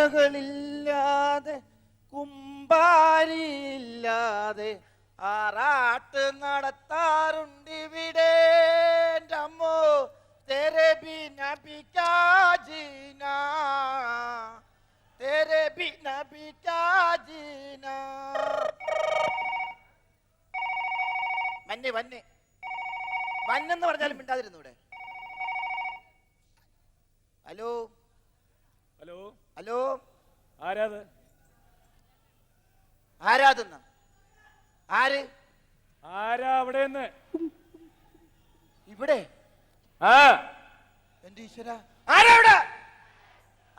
തുണകളില്ലാതെ കുമ്പാരിയില്ലാതെ ആറാട്ട് നടത്താറുണ്ടിവിടെ. അമ്മോ तेरे बिना भी क्या जीना, तेरे बिना भी क्या जीना. വന്നെ വന്നെ വന്നെന്ന് പറഞ്ഞാലും മിണ്ടാതിരുന്നൂടെ? ഹലോ ഹലോ ഹലോ, ആരാത്? ആരാതെന്ന? ആര്? ആരാ അവിടെ? ഇവിടെ? ആ എന്റെ ഈശ്വര, ആരാ ഇവിടെ?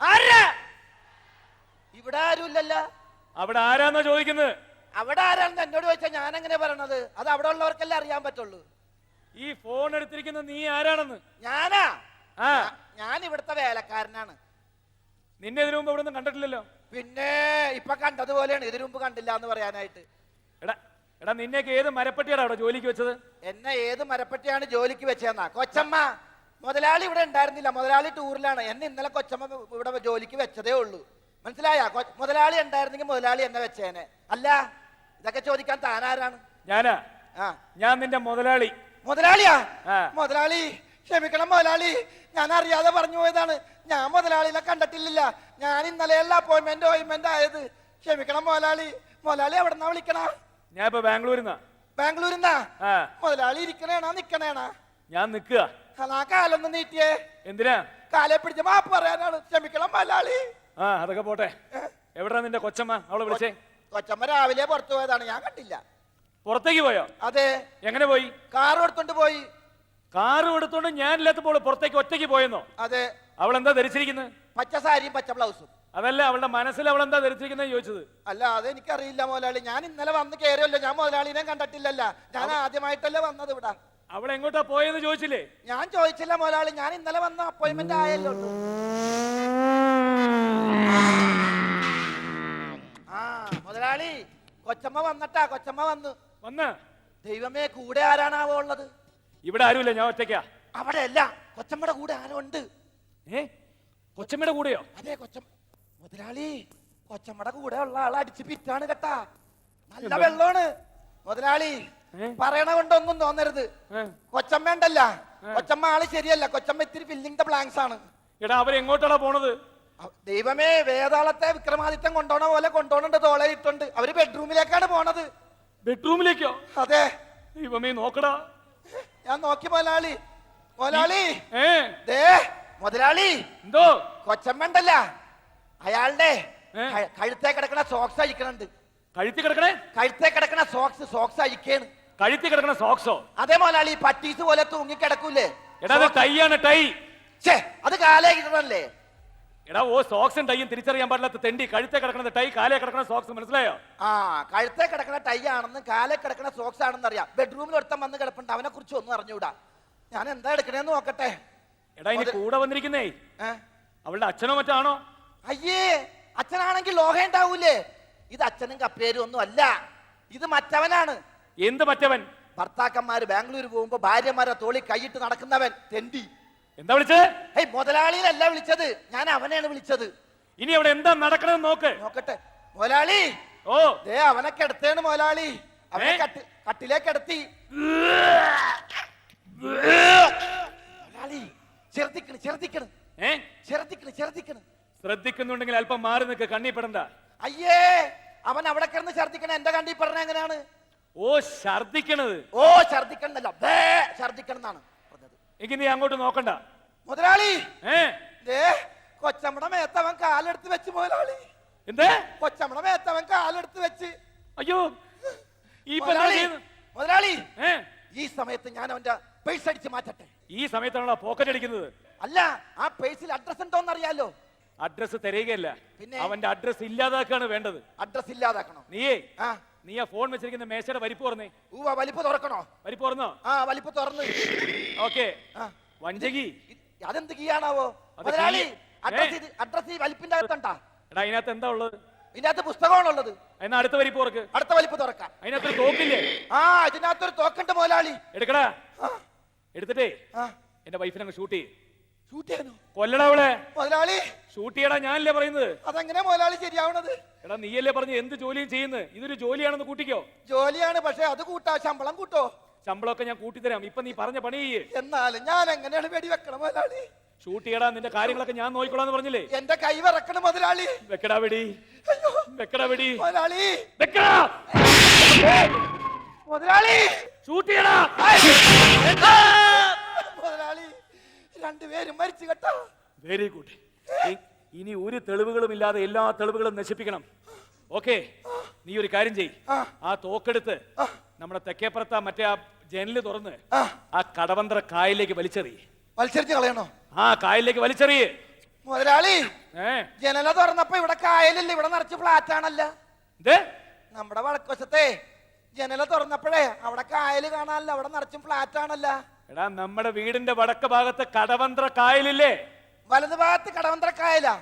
ആരാ ഇവിടെ? ആരുമില്ലല്ലോ. അവിടെ ആരാന്നാ ചോദിക്കുന്നത്? അവിടെ ആരാണെന്ന് എന്നോട് ചോദിച്ചാൽ ഞാൻ എങ്ങനെ പറയണത്? അത് അവിടെ ഉള്ളവർക്കല്ലേ അറിയാൻ പറ്റുള്ളൂ. ഈ ഫോൺ എടുത്തിരിക്കുന്ന നീ ആരാണെന്ന്? ഞാനാ? ആ, ഞാൻ ഇവിടുത്തെ വേലക്കാരനാണ്. നിന്നെ ഇതിനു മുമ്പ് ഇവിടെ ഒന്നും കണ്ടിട്ടില്ലല്ലോ. പിന്നെ ഇപ്പൊ കണ്ടതുപോലെയാണ്, ഇതിനു മുമ്പ് കണ്ടില്ല എന്ന് പറയാനായിട്ട്. എടാ എടാ, നിന്നെയൊക്കെ ഏത് മരപ്പട്ടിയാണ് അവിടെ ജോലിക്ക് വെച്ചത്? എന്നെ ഏത് മരപ്പട്ടിയാണ് ജോലിക്ക് വെച്ചതെന്നാ? കൊച്ചമ്മ മുതലാളി ഇവിടെ ഉണ്ടായിരുന്നില്ല, മുതലാളി ടൂറിലാണ്. എന്നെ ഇന്നലെ കൊച്ചമ്മ ഇവിടെ ജോലിക്ക് വെച്ചതേ ഉള്ളൂ. മനസ്സിലായ? മുതലാളി ഉണ്ടായിരുന്നെങ്കിൽ മുതലാളി എന്നെ വെച്ചേനെ. അല്ല, ഇതൊക്കെ ചോദിക്കാൻ താനാരാണ്? ഞാനാ? ആ, ഞാൻ നിന്റെ മുതലാളി. മുതലാളിയാ? ആ. മുതലാളി ക്ഷമിക്കണം മുതലാളി, ഞാൻ അറിയാതെ പറഞ്ഞു പോയതാണ്. ഞാൻ മുതലാളിനെ കണ്ടിട്ടില്ല. ഞാൻ ഇന്നലെയല്ല അപ്പോയിന്റ്മെന്റ് ആയത്. ക്ഷമിക്കണം മുതലാളി. മുതലാളി എവിടെന്നാ വിളിക്കണ? ഞാൻ ഇപ്പൊ ബാംഗ്ലൂരിന്നാ. ബാംഗ്ലൂരിന്നാ? ആ. മുതലാളി ഇരിക്കണേണാ നിക്കണേണാ? ഞാൻ നിക്കുക. ആ കാലൊന്ന് നീട്ടിയേ. എന്തിനാ? കാലെ പിടിച്ച് മാപ്പ് പറയാനാണ്. ക്ഷമിക്കണം മുതലാളി. ആ, അതൊക്കെ പോട്ടെ. എവിടാ നിന്റെ കൊച്ചമ്മ? അവളെ വിളിച്ചേ. കൊച്ചമ്മ രാവിലെ പുറത്തു പോയതാണ്, ഞാൻ കണ്ടില്ല. പുറത്തേക്ക് പോയോ? അതെ. എങ്ങനെ പോയി? കാറും എടുത്തോണ്ട് പോയി. കാറും എടുത്തോണ്ട് ഞാനില്ലാത്തപ്പോൾ പുറത്തേക്ക് ഒറ്റയ്ക്ക് പോയെന്നോ? അതെ. അവൾ എന്താ ധരിച്ചിരിക്കുന്നത്? പച്ച സാരിയും പച്ച ബ്ലൗസും. അതല്ല, അവളുടെ മനസ്സിൽ അവൾ എന്താ ധരിച്ചിരിക്കുന്നത് ചോദിച്ചത്. അല്ല, അതെനിക്കറിയില്ല മുതലാളി. ഞാൻ ഇന്നലെ വന്ന് കയറിയല്ലോ, ഞാൻ മുതലാളിനെ കണ്ടിട്ടില്ലല്ല. ഞാൻ ആദ്യമായിട്ടല്ലേ വന്നത് ഇവിടെ. അവൾ എങ്ങോട്ടാ പോയെന്ന് ചോദിച്ചില്ലേ? ഞാൻ ചോദിച്ചില്ല മുതലാളി, ഞാൻ ഇന്നലെ വന്ന അപ്പോയിന്റ്മെന്റ് ആയല്ലോ. ആ മുതലാളി, കൊച്ചമ്മ വന്നട്ടാ. കൊച്ചമ്മ വന്ന്. ദൈവമേ, കൂടെ ആരാണാവോ ഉള്ളത്? ഇവിടെ ആരുമില്ല, ഞാൻ ഒറ്റയ്ക്കാ. അവിടെ അല്ല, കൊച്ചമ്മയുടെ കൂടെ ആരോ ഉണ്ട്. കൊച്ചമ്മയുടെ കൂടെയോ? അതെ, മുതലാളി കൊച്ചമ്മയുടെ കൂടെ ഉള്ള ആളെ അടിച്ച് പിറ്റാണ് കേട്ടാ. നല്ല വെള്ളമാണ് മുതലാളി. പറയണ കൊണ്ടൊന്നും തോന്നരുത്. കൊച്ചമ്മ ഉണ്ടല്ല, കൊച്ചമ്മ ആള് ശരിയല്ല. കൊച്ചമ്മ ഇത്തിരി ഫില്ലിംഗ് ദ ബ്ലാങ്ക്സ് ആണ്. എടാ, അവരെങ്ങോട്ടാണ് പോണത്? ദൈവമേ, വേതാളത്തെ വിക്രമാദിത്യൻ കൊണ്ടോണ പോലെ കൊണ്ടോണുണ്ട്, തോളയിട്ടുണ്ട്. അവര് ബെഡ്റൂമിലേക്കാണ് പോണത്. ബെഡ്റൂമിലേക്കോ? അതെ. ദൈവമേ, നോക്കടാ. ഞാൻ നോക്കി മുതലാളി. മുതലാളി ദേ മുതലാളി, എന്തോ? കൊച്ചമ്മ ഉണ്ടല്ല, അയാളുടെ കഴുത്തേ കിടക്കണ സോക്സ് അഴിക്കണുണ്ട്. കഴുത്തി കിടക്കണേ? കഴുത്തേ കിടക്കണ സോക്സ് അഴിക്കാണ്. കഴുത്തി കിടക്കണ സോക്സോ? അതേ മുതലാളി, പട്ടീസ് പോലെ തൂങ്ങി കിടക്കൂലേ? എടാ, അത് ടൈയാണ്, ടൈ. അത് കാലേ കിട്ടണല്ലേ? എടാ, ഓ സോക്സും ടൈയും തിരിച്ചറിയാൻ പാടില്ലാത്ത തെണ്ടി. കഴുത്തേ കിടക്കണത് ടൈ, കാലേ കിടക്കണ സോക്സ്, മനസ്സിലായോ? ആ, കഴുത്തേ കിടക്കണ ടൈ ആണെന്ന് കാലേ കിടക്കണ സോക്സ് ആണെന്ന് അറിയാം. ബെഡ്റൂമിൽ ഒരുത്തം വന്ന് കിടപ്പുണ്ട്, അവനെ കുറിച്ച് ഒന്നും അറിഞ്ഞൂടാ. ഞാൻ എന്താ എടുക്കണേന്ന് നോക്കട്ടെ. എടാ, ഇനി കൂടെ വന്നിരിക്കുന്നേ അവളുടെ അച്ഛനോ മറ്റാണോ? അയ്യേ, അച്ഛനാണെങ്കിൽ ലോഹ ഉണ്ടാവൂലേ? ഇത് അച്ഛനും കപ്പേരും ഒന്നും അല്ല, ഇത് മറ്റവനാണ്. എന്ത് മറ്റവൻ? ഭർത്താക്കന്മാര് ബാംഗ്ലൂർ പോകുമ്പോ ഭാര്യമാരെ തോളി കൈയിട്ട് നടക്കുന്നവൻ, തെണ്ടി. എന്താ വിളിച്ചത്? മുതലാളിയിലല്ല വിളിച്ചത്, ഞാൻ അവനെയാണ് വിളിച്ചത്. ഇനി അവിടെ എന്താ നടക്കണെന്ന് നോക്കട്ടെ മുതലാളി. ഓ, ദേ അവനെ കിടത്തേണ് മുതലാളി. അവനെ കട്ടിലേക്ക് കിടത്തി. മുതലാളി ഛർദിക്കണ്. ശ്രദ്ധിക്കുന്നുണ്ടെങ്കിൽ അല്പം മാറി നിൽക്ക്, കണ്ണി പെടണ്ട. അയ്യേ, അവൻ അവിടെ കിടന്ന് ഛർദിക്കണ. എന്റെ കണ്ണി പറഞ്ഞ എങ്ങനെയാണ്? ഓ, ഛർദിക്കണത്. ഓ, ഛർദിക്കണല്ല, ഛർദിക്കണെന്നാണ് പറഞ്ഞത്. എങ്കിൽ നീ അങ്ങോട്ട് നോക്കണ്ട മുതലാളി. ദേ കൊച്ചമ്മയുടെ മേത്തവൻ കാലെടുത്ത് വെച്ച് മുതലാളി. എന്തേ? കൊച്ചമ്മയുടെ മേത്തവൻ കാലെടുത്ത് വെച്ച്. അയ്യോ, ഈ മുതലാളി, ഈ സമയത്ത് ഞാൻ അവന്റെ പേഴ്സ് അടിച്ച് മാറ്റട്ടെ. ഈ സമയത്താണോ പോക്കറ്റ് അടിക്കുന്നത്? അല്ല, ആ പേഴ്സിൽ അഡ്രസ് ഉണ്ടോന്ന് അറിയാലോ. അഡ്രസ് തരികയല്ല, പിന്നെ അവന്റെ അഡ്രസ് ഇല്ലാതാക്കാണ് വേണ്ടത്. അഡ്രസ് ഇല്ലാതാക്കണോ? നീ ആ ഫോൺ വെച്ചിരിക്കുന്ന മേശയുടെ വലിപ്പ് തുറന്നേ. വലിപ്പ് തുറക്കണോ? വലിപ്പ് തുറന്നോ? ആ, വലിപ്പ് തുറന്ന്. ഓക്കെ. വഞ്ചകി, അതെന്ത് കീയാണാവോ മുതലാളി? അഡ്രസ് ഈ വലിപ്പിന്റെ അകത്തുണ്ടാ? എടാ, അതിനകത്ത് എന്താ ഉള്ളത്? ഇതിനകത്ത് പുസ്തകമാണുള്ളത്. എന്നാ അടുത്ത വലിപ്പ് തുറക്ക്. അടുത്ത വലിപ്പ് തുറക്കാം. അതിനകത്തൊരു തോക്കില്ലേ? ആ, ഇതിനകത്തൊരു തോക്കുണ്ട് മുതലാളി. എടുക്കടാ. എടുത്തിട്ടേ എന്റെ വൈഫിനെ അങ്ങ് ഷൂട്ട് ചെയ്യും. ഷൂട്ട് ചെയ്യാനോ? കൊല്ലടാ അവളെ. മുതലാളി ഷൂട്ട് ചെയ്യടാ, ഞാനല്ലേ പറയുന്നത്. അതെങ്ങനെ മുതലാളി ശരിയാവണത്? എടാ നീയല്ലേ പറഞ്ഞ് എന്ത് ജോലിയും ചെയ്യുന്നത്, ഇതൊരു ജോലിയാണെന്ന് കൂട്ടിക്കോ. ജോലിയാണ്, പക്ഷെ അത് കൂട്ടാ, ശമ്പളം കൂട്ടോ? ശമ്പളമൊക്കെ ഞാൻ കൂട്ടിത്തരാം, ഇപ്പൊ നീ പറഞ്ഞ പണി ചെയ്യേ. എന്നാലും ഞാൻ എങ്ങനെയാണ് വെടി വെക്കണം മുതലാളി? ഷൂട്ട് ചെയ്യടാ, നിന്റെ കാര്യങ്ങളൊക്കെ ഞാൻ നോക്കിക്കോളാന്ന് പറഞ്ഞില്ലേ. എന്റെ കൈ വിറക്കണം മുതലാളി. വെക്കടാ വെടി, അയ്യോ വെക്കടാ വെടി, മുതലാളി, വെക്കടാ. മുതലാളി, ഷൂട്ട് ചെയ്യടാ. മുതലാളി, രണ്ടുപേരും മരിച്ചു കേട്ടോ. Very good. ഇനി ഒരു തെളിവുകളും ഇല്ലാതെ എല്ലാ തെളിവുകളും നശിപ്പിക്കണം. ഓക്കെ, നീ ഒരു കാര്യം ചെയ്. ആ തോക്കെടുത്ത് നമ്മുടെ തെക്കേപ്പുറത്ത് മറ്റേ ആ ജനല് തുറന്ന് ആ കടവന്ത്ര കായലിലേക്ക് വലിച്ചെറിയേ. മത്സരിച്ച് കളയണോ? ആ കായലിലേക്ക് വലിച്ചെറിയേ. മുതലാളി, ജനല തുറന്നപ്പോ ഇവിടെ കായലില്ല, ഇവിടെ നിറച്ച് ഫ്ലാറ്റ് ആണല്ല. നമ്മുടെ വടക്കുവശത്തെ ജനല തുറന്നപ്പോഴേ അവിടെ കായല് കാണാനല്ല, അവിടെ നിറച്ചും ഫ്ലാറ്റ് ആണല്ല. എടാ നമ്മുടെ വീടിന്റെ വടക്ക് ഭാഗത്ത് കടവന്ത്ര കായലില്ലേ? വലത് ഭാഗത്ത് കടവന്ത്ര കായലാ.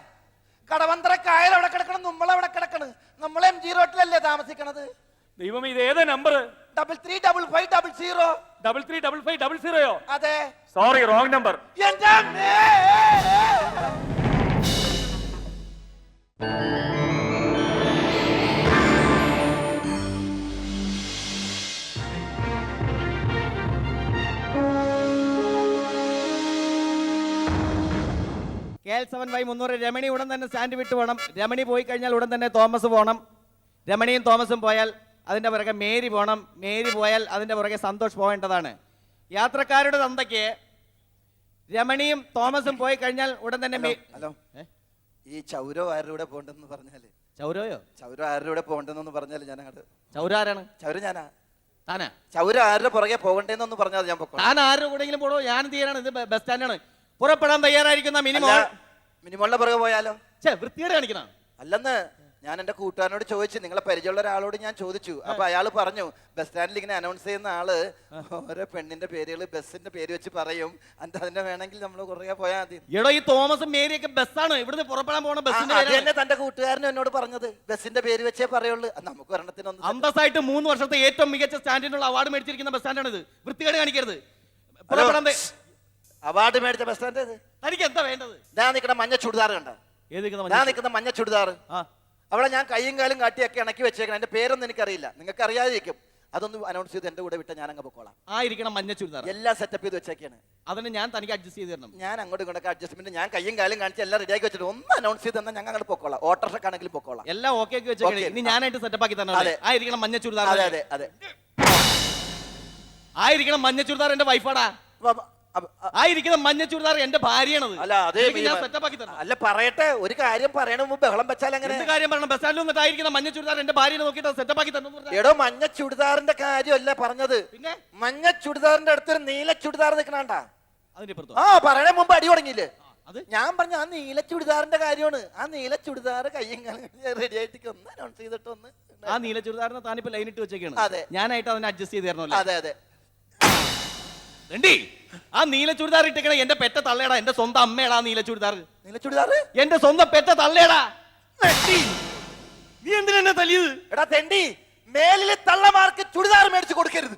കടവന്ത്ര കായൽ അവിടെ കിടക്കണം, നമ്മളവിടെ കിടക്കണ്. നമ്മൾ MG റോട്ടിലല്ലേ താമസിക്കണത്. ദൈവം, ഇത് ഏതാ നമ്പർ? 335500. 335500യോ? അതെ. Sorry, wrong number. എന്റെ അമ്മേ! KL7Y300 രമണി ഉടൻ തന്നെ സ്റ്റാൻഡ് വിട്ട് പോകണം. രമണി പോയി കഴിഞ്ഞാൽ ഉടൻ തന്നെ തോമസ് പോകണം. രമണിയും തോമസും പോയാൽ അതിൻ്റെ പുറകെ മേരി പോകണം. മേരി പോയാൽ അതിൻ്റെ പുറകെ സന്തോഷ് പോകേണ്ടതാണ്. യാത്രക്കാരുടെ തന്തയ്ക്ക് രമണിയും തോമസും പോയി കഴിഞ്ഞാൽ ഉടൻ തന്നെ ഹലോ, ഈ ചൗരോ ആരുടെ കൂടെ പോണ്ടെന്ന് പറഞ്ഞാല്? ചൗരയോ? ചൗര ആരുടെ കൂടെ പോണ്ടെന്ന് പറഞ്ഞാല് ഞാൻ അങ്ങോട്ട്. ചൗര ആരാണ്? ചൗര ഞാനാ. താനാ? ചൗര ആരുടെ പുറകെ പോകണ്ടേന്നൊന്ന് പറഞ്ഞാൽ ഞാൻ പൊക്കോളാം. താൻ ആരുടെ കൂടെങ്കിലും പോടോ, ഞാൻ തീരാണ്. ഇത് ബസ് സ്റ്റാൻഡാണ്. പുറപ്പെടാൻ തയ്യാറായിരിക്കുന്ന മിനിമോളിന്റെ പുറകെ പോയാലോ? വൃത്തിയോടെ കാണിക്കണ. അല്ലെന്ന് ഞാൻ എന്റെ കൂട്ടുകാരനോട് ചോദിച്ചു, നിങ്ങളെ പരിചയമുള്ള ഒരാളോട് ഞാൻ ചോദിച്ചു. അപ്പൊ അയാൾ പറഞ്ഞു, ബസ് സ്റ്റാൻഡിൽ ഇങ്ങനെ അനൗൺസ് ചെയ്യുന്ന ആള് ഓരോ പെണ്ണിന്റെ പേരുകൾ ബസ്സിന്റെ പേര് വെച്ച് പറയും, അതിന്റെ വേണമെങ്കിൽ നമ്മൾ കുറേ പോയാൽ മതി. എടോ, ഈ തോമസും മേരിയൊക്കെ ബസ്സാണ്, ഇവിടുന്ന് പുറപ്പെടാൻ പോണ ബസ്സിന്റെ തന്നെ തന്റെ കൂട്ടുകാരനും എന്നോട് പറഞ്ഞത് ബസ്സിന്റെ പേര് വെച്ചേ പറയുള്ളൂ. നമുക്ക് ഒരെണ്ണത്തിനൊന്നും അന്തസ്സായിട്ട് 3 വർഷത്തെ ഏറ്റവും മികച്ച സ്റ്റാൻഡിനുള്ള അവാർഡ് മേടിച്ചിരിക്കുന്ന ബസ് സ്റ്റാൻഡാണ് ഇത്. വൃത്തികേട് കാണിക്കരുത്. അവാർഡ് മേടിച്ച ബസ് സ്റ്റാൻഡ് തനിക്ക് എന്താ വേണ്ടത്? ഞാൻ നിൽക്കുന്ന മഞ്ഞ ചുടിദാർ കണ്ട? ഞാൻ നിൽക്കുന്ന മഞ്ഞ ചുടിദാർ അവിടെ ഞാൻ കയ്യും കാലും കാട്ടിയൊക്കെ ഇണക്കി വെച്ചേക്കണം. എന്റെ പേരൊന്നും എനിക്കറിയില്ല, നിങ്ങൾക്ക് അറിയാതിരിക്കും. അതൊന്ന് അനൗൺസ് ചെയ്ത് എന്റെ കൂടെ വിട്ട ഞാൻ അങ്ങ് പൊക്കോളാം. ആയിരിക്കണം മഞ്ഞ ചുരിദാർ. എല്ലാം സെറ്റപ്പ് ചെയ്ത് വെച്ചേക്കാണ്. അതിന് ഞാൻ തനിക്ക് അഡ്ജസ്റ്റ് ചെയ്ത് തരണം. ഞാൻ അങ്ങോട്ടും ഇങ്ങോട്ടൊക്കെ അഡ്ജസ്റ്റ്മെന്റ് ഞാൻ കയ്യും കാലും കാണിച്ച് എല്ലാം റെഡിയാക്കി വെച്ചിട്ട് ഒന്ന് അനൗൺസ് ചെയ്ത് തന്നാൽ ഞങ്ങൾ അങ്ങോട്ട് പൊക്കോളാം. ഓട്ടോറിക്ഷക്കാണെങ്കിലും പൊക്കോളാം. എല്ലാം ഓക്കെ ആക്കി വെച്ചേക്കണം. ഇനി ഞാനായിട്ട് സെറ്റപ്പ് ആക്കി തരണം. ആയിരിക്കണം മഞ്ഞ ചുരിദാർ. അതെ അതെ അതെ, ആയിരിക്കണം മഞ്ഞ ചുരിദാർ. എന്റെ വൈഫാടാ. ആയിരിക്കണം മഞ്ഞ ചുരിദാർ എന്റെ ഭാര്യയാണത്. അല്ല അതേ ഞാൻ സെറ്റപ്പ് ആക്കി തരണം. അല്ല പറയട്ടെ, ഒരു കാര്യം പറയണ മുമ്പ് ബഹളം വെച്ചാൽ അങ്ങനെ എന്ത് കാര്യം പറയണം? ബസ് സ്റ്റാൻഡിൽ വന്നിട്ട് ആയിരിക്കണം മഞ്ഞ ചുരിദാർ എന്റെ ഭാര്യനെ നോക്കിയിട്ട് സെറ്റപ്പ് ആക്കി തരണം. എടോ, മഞ്ഞ ചുടിദാറിന്റെ കാര്യമല്ല പറഞ്ഞത്. പിന്നെ മഞ്ഞ ചുടിദാറിന്റെ അടുത്തൊരു നീല ചുടിദാർ നിൽക്കണാണ്ടാ. അതിന്റെ പറയണ മുമ്പ് അടി തുടങ്ങിയില്ലേ? അത് ഞാൻ പറഞ്ഞ ആ നീല ചുടിദാറിന്റെ കാര്യമാണ്. ആ നീല ചുടിദാർ കയ്യും റെഡി ആയിട്ട് ഒന്ന് അനൗൺസ് ചെയ്തിട്ട് ഒന്ന്. ആ നീല ചുരിദാറിന് താനിപ്പോ ലൈൻ ഇട്ട് വെച്ചേക്കാണ്. അതെ, ഞാനായിട്ട് അതിനെ അഡ്ജസ്റ്റ് ചെയ്ത് തരണല്ലോ. അതെ അതെ. ആ നീല ചുരിദാർ ഇട്ടേക്കണ എന്റെ പെറ്റ തള്ളേടാ, എന്റെ സ്വന്തം അമ്മേടാ നീല ചുരിദാർ. നീല ചുടിദാർ എന്റെ സ്വന്തം പെറ്റ തള്ളേടാ. നീ എന്തിനാ തല്ലിയത്? എടാ തെണ്ടി, മേലിലെ തള്ളമാർക്ക് ചുടിദാർ മേടിച്ചു കൊടുക്കരുത്.